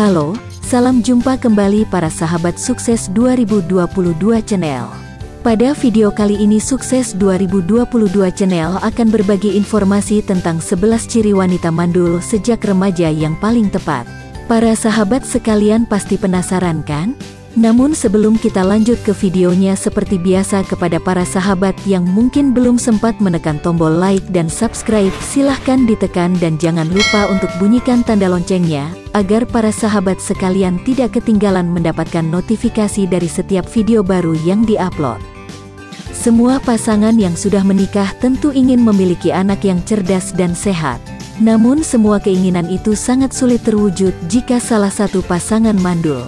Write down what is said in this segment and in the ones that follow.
Halo, salam jumpa kembali para sahabat Sukses 2022 Channel. Pada video kali ini Sukses 2022 Channel akan berbagi informasi tentang 11 ciri wanita mandul sejak remaja yang paling tepat. Para sahabat sekalian pasti penasaran kan? Namun sebelum kita lanjut ke videonya, seperti biasa kepada para sahabat yang mungkin belum sempat menekan tombol like dan subscribe, silahkan ditekan dan jangan lupa untuk bunyikan tanda loncengnya, agar para sahabat sekalian tidak ketinggalan mendapatkan notifikasi dari setiap video baru yang diupload. Semua pasangan yang sudah menikah tentu ingin memiliki anak yang cerdas dan sehat. Namun semua keinginan itu sangat sulit terwujud jika salah satu pasangan mandul.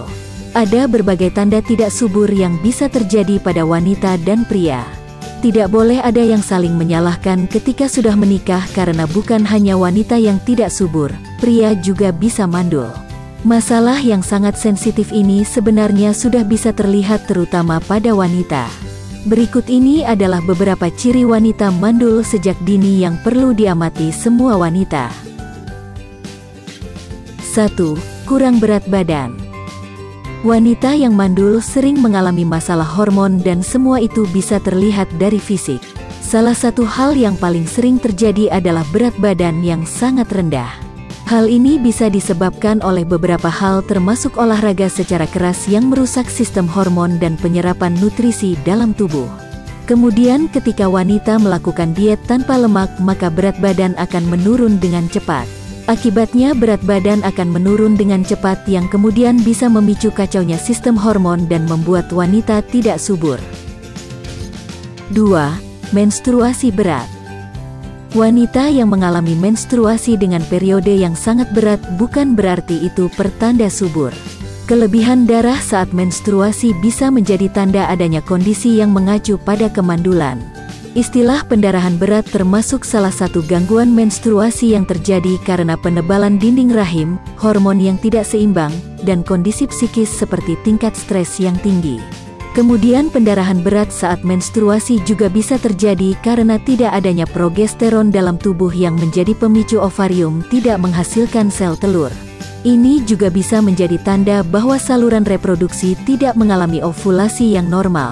Ada berbagai tanda tidak subur yang bisa terjadi pada wanita dan pria. Tidak boleh ada yang saling menyalahkan ketika sudah menikah, karena bukan hanya wanita yang tidak subur, pria juga bisa mandul. Masalah yang sangat sensitif ini sebenarnya sudah bisa terlihat terutama pada wanita. Berikut ini adalah beberapa ciri wanita mandul sejak dini yang perlu diamati semua wanita. 1. Kurang berat badan. Wanita yang mandul sering mengalami masalah hormon dan semua itu bisa terlihat dari fisik. Salah satu hal yang paling sering terjadi adalah berat badan yang sangat rendah. Hal ini bisa disebabkan oleh beberapa hal, termasuk olahraga secara keras yang merusak sistem hormon dan penyerapan nutrisi dalam tubuh. Kemudian ketika wanita melakukan diet tanpa lemak, maka berat badan akan menurun dengan cepat. Akibatnya berat badan akan menurun dengan cepat yang kemudian bisa memicu kacaunya sistem hormon dan membuat wanita tidak subur. 2. Menstruasi berat. Wanita yang mengalami menstruasi dengan periode yang sangat berat bukan berarti itu pertanda subur. Kelebihan darah saat menstruasi bisa menjadi tanda adanya kondisi yang mengacu pada kemandulan. Istilah pendarahan berat termasuk salah satu gangguan menstruasi yang terjadi karena penebalan dinding rahim, hormon yang tidak seimbang, dan kondisi psikis seperti tingkat stres yang tinggi. Kemudian pendarahan berat saat menstruasi juga bisa terjadi karena tidak adanya progesteron dalam tubuh yang menjadi pemicu ovarium tidak menghasilkan sel telur. Ini juga bisa menjadi tanda bahwa saluran reproduksi tidak mengalami ovulasi yang normal.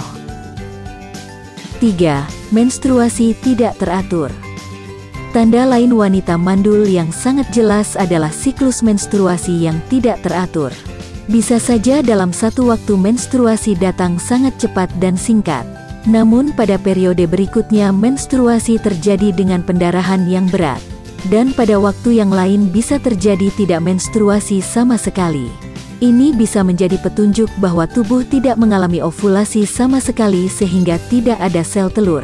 3. Menstruasi tidak teratur. Tanda lain wanita mandul yang sangat jelas adalah siklus menstruasi yang tidak teratur. Bisa saja dalam satu waktu menstruasi datang sangat cepat dan singkat. Namun pada periode berikutnya menstruasi terjadi dengan pendarahan yang berat. Dan pada waktu yang lain bisa terjadi tidak menstruasi sama sekali. Ini bisa menjadi petunjuk bahwa tubuh tidak mengalami ovulasi sama sekali sehingga tidak ada sel telur.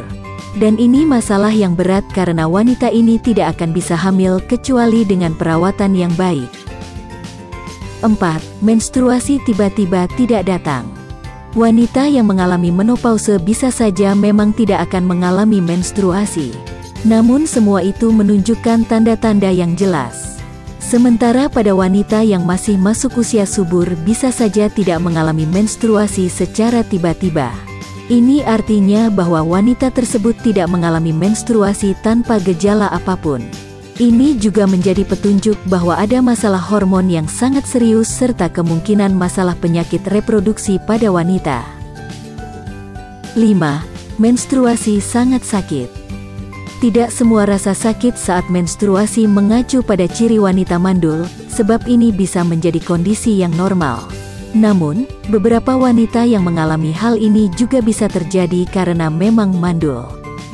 Dan ini masalah yang berat karena wanita ini tidak akan bisa hamil kecuali dengan perawatan yang baik. 4. Menstruasi tiba-tiba tidak datang. Wanita yang mengalami menopause bisa saja memang tidak akan mengalami menstruasi. Namun semua itu menunjukkan tanda-tanda yang jelas. Sementara pada wanita yang masih masuk usia subur bisa saja tidak mengalami menstruasi secara tiba-tiba. Ini artinya bahwa wanita tersebut tidak mengalami menstruasi tanpa gejala apapun. Ini juga menjadi petunjuk bahwa ada masalah hormon yang sangat serius serta kemungkinan masalah penyakit reproduksi pada wanita. 5. Menstruasi sangat sakit. Tidak semua rasa sakit saat menstruasi mengacu pada ciri wanita mandul, sebab ini bisa menjadi kondisi yang normal. Namun, beberapa wanita yang mengalami hal ini juga bisa terjadi karena memang mandul.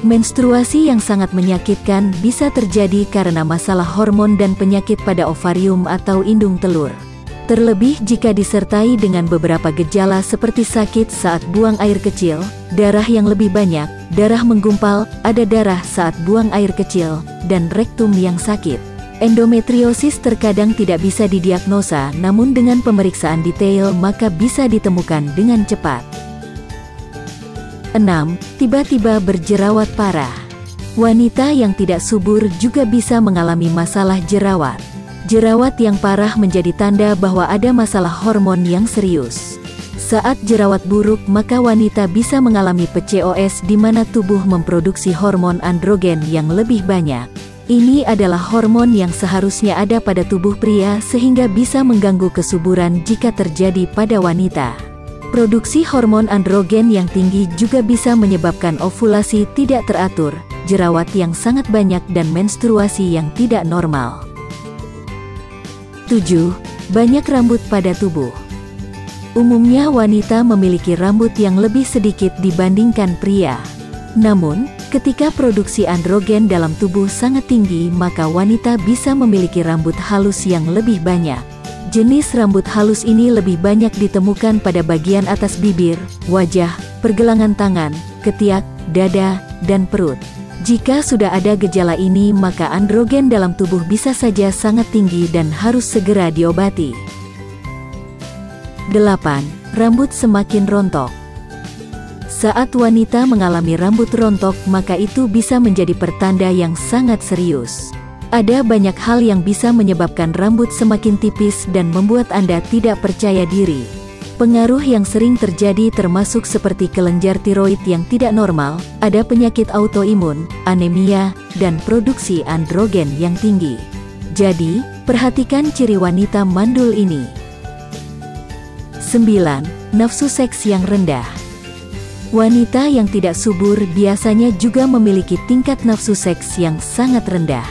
Menstruasi yang sangat menyakitkan bisa terjadi karena masalah hormon dan penyakit pada ovarium atau indung telur. Terlebih jika disertai dengan beberapa gejala seperti sakit saat buang air kecil, darah yang lebih banyak, darah menggumpal, ada darah saat buang air kecil, dan rektum yang sakit. Endometriosis terkadang tidak bisa didiagnosa, namun dengan pemeriksaan detail maka bisa ditemukan dengan cepat. 6. Tiba-tiba berjerawat parah. Wanita yang tidak subur juga bisa mengalami masalah jerawat. Jerawat yang parah menjadi tanda bahwa ada masalah hormon yang serius. Saat jerawat buruk maka wanita bisa mengalami PCOS di mana tubuh memproduksi hormon androgen yang lebih banyak. Ini adalah hormon yang seharusnya ada pada tubuh pria sehingga bisa mengganggu kesuburan jika terjadi pada wanita. Produksi hormon androgen yang tinggi juga bisa menyebabkan ovulasi tidak teratur, jerawat yang sangat banyak dan menstruasi yang tidak normal. 7. Banyak rambut pada tubuh. Umumnya wanita memiliki rambut yang lebih sedikit dibandingkan pria. Namun, ketika produksi androgen dalam tubuh sangat tinggi, maka wanita bisa memiliki rambut halus yang lebih banyak. Jenis rambut halus ini lebih banyak ditemukan pada bagian atas bibir, wajah, pergelangan tangan, ketiak, dada, dan perut. Jika sudah ada gejala ini, maka androgen dalam tubuh bisa saja sangat tinggi dan harus segera diobati. 8. Rambut semakin rontok. Saat wanita mengalami rambut rontok, maka itu bisa menjadi pertanda yang sangat serius. Ada banyak hal yang bisa menyebabkan rambut semakin tipis dan membuat Anda tidak percaya diri. Pengaruh yang sering terjadi termasuk seperti kelenjar tiroid yang tidak normal, ada penyakit autoimun, anemia, dan produksi androgen yang tinggi. Jadi, perhatikan ciri wanita mandul ini. 9. Nafsu seks yang rendah. Wanita yang tidak subur biasanya juga memiliki tingkat nafsu seks yang sangat rendah.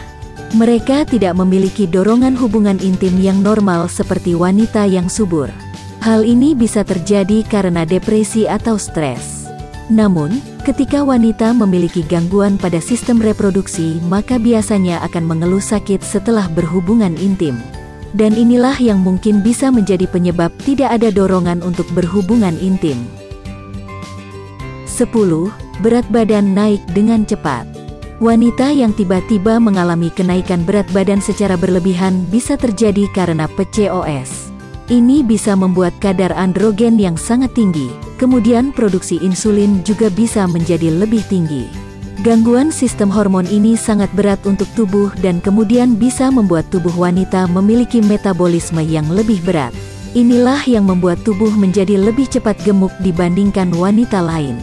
Mereka tidak memiliki dorongan hubungan intim yang normal seperti wanita yang subur. Hal ini bisa terjadi karena depresi atau stres. Namun, ketika wanita memiliki gangguan pada sistem reproduksi, maka biasanya akan mengeluh sakit setelah berhubungan intim. Dan inilah yang mungkin bisa menjadi penyebab tidak ada dorongan untuk berhubungan intim. 10. Berat badan naik dengan cepat. Wanita yang tiba-tiba mengalami kenaikan berat badan secara berlebihan bisa terjadi karena PCOS. Ini bisa membuat kadar androgen yang sangat tinggi, kemudian produksi insulin juga bisa menjadi lebih tinggi. Gangguan sistem hormon ini sangat berat untuk tubuh dan kemudian bisa membuat tubuh wanita memiliki metabolisme yang lebih berat. Inilah yang membuat tubuh menjadi lebih cepat gemuk dibandingkan wanita lain.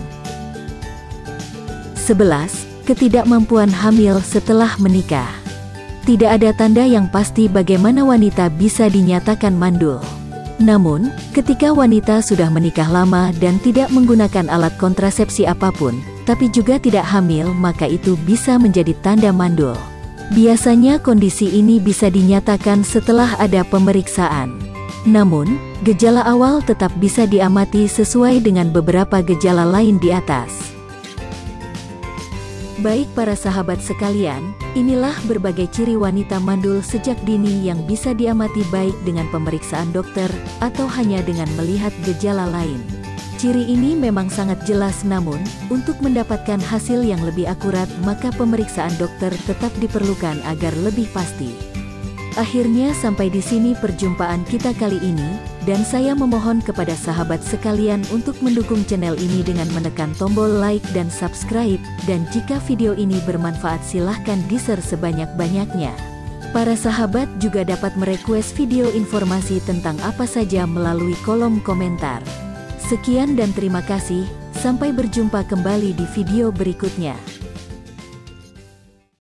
11. Ketidakmampuan hamil setelah menikah. Tidak ada tanda yang pasti bagaimana wanita bisa dinyatakan mandul. Namun, ketika wanita sudah menikah lama dan tidak menggunakan alat kontrasepsi apapun, tapi juga tidak hamil, maka itu bisa menjadi tanda mandul. Biasanya kondisi ini bisa dinyatakan setelah ada pemeriksaan. Namun, gejala awal tetap bisa diamati sesuai dengan beberapa gejala lain di atas. Baik para sahabat sekalian, inilah berbagai ciri wanita mandul sejak dini yang bisa diamati baik dengan pemeriksaan dokter, atau hanya dengan melihat gejala lain. Ciri ini memang sangat jelas, namun, untuk mendapatkan hasil yang lebih akurat, maka pemeriksaan dokter tetap diperlukan agar lebih pasti. Akhirnya sampai di sini perjumpaan kita kali ini, dan saya memohon kepada sahabat sekalian untuk mendukung channel ini dengan menekan tombol like dan subscribe, dan jika video ini bermanfaat silahkan di-share sebanyak-banyaknya. Para sahabat juga dapat merequest video informasi tentang apa saja melalui kolom komentar. Sekian dan terima kasih, sampai berjumpa kembali di video berikutnya.